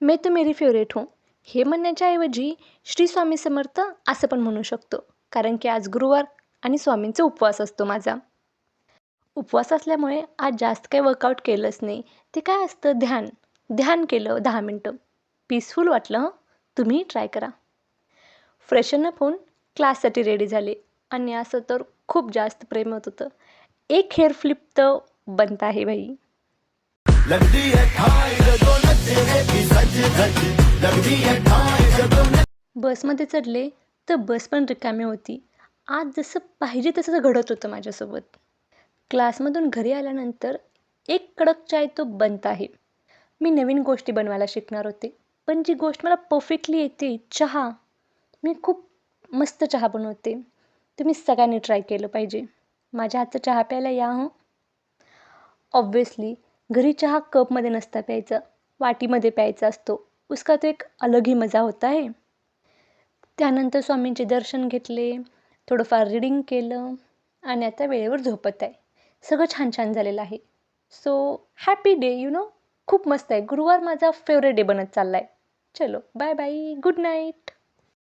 मैं तो मेरी फेवरेट हूँ हे म्हणण्याच्या ऐवजी श्री स्वामी समर्थ असं पण म्हणू शकतो. कारण की आज गुरुवार आणि स्वामींचा उपवास असतो माझा. उपवास असल्यामुळे आज जास्त काही वर्कआउट केलंच नाही. ते काय असतं ध्यान. ध्यान केलं 10 मिनटं. पीसफुल वाटलं हं. तुम्हीही ट्राय करा. फ्रेशन अप होऊन क्लाससाठी रेडी झाले आणि असं तर खूप जास्त प्रेम होत होतं. एक हेअर फ्लिप तर बनता है भाई. लगती है ठाई जगो नचे रे भी सज धज लगती है ठाई जगो बसमध्ये चढले तर बस पण रिकामी होती. आज जसं पाहिजे तसं घडत होतं माझ्यासोबत. क्लासमधून घरी आल्यानंतर एक कडक चाय तो बनता आहे. मी नवीन गोष्टी बनवायला शिकणार होते. पण जी गोष्ट मला परफेक्टली येते चहा. मी खूप मस्त चहा बनवते. तुम्ही सगळ्यांनी ट्राय केलं पाहिजे. माझ्या हातचा चहा प्यायला या हं. ऑब्व्हियसली घरी चहा कपमध्ये नसता प्यायचा, वाटीमध्ये प्यायचा असतो. उसका तो एक अलग ही मजा होता है. त्यानंतर स्वामींचे दर्शन घेतले, थोडंफार रीडिंग केलं आणि आता वेळेवर झोपत आहे. सगळं छान छान झालेलं आहे. सो हॅपी डे खूप मस्त आहे. गुरुवार माझा फेवरेट डे बनत चालला आहे. चलो बाय बाय. Good night.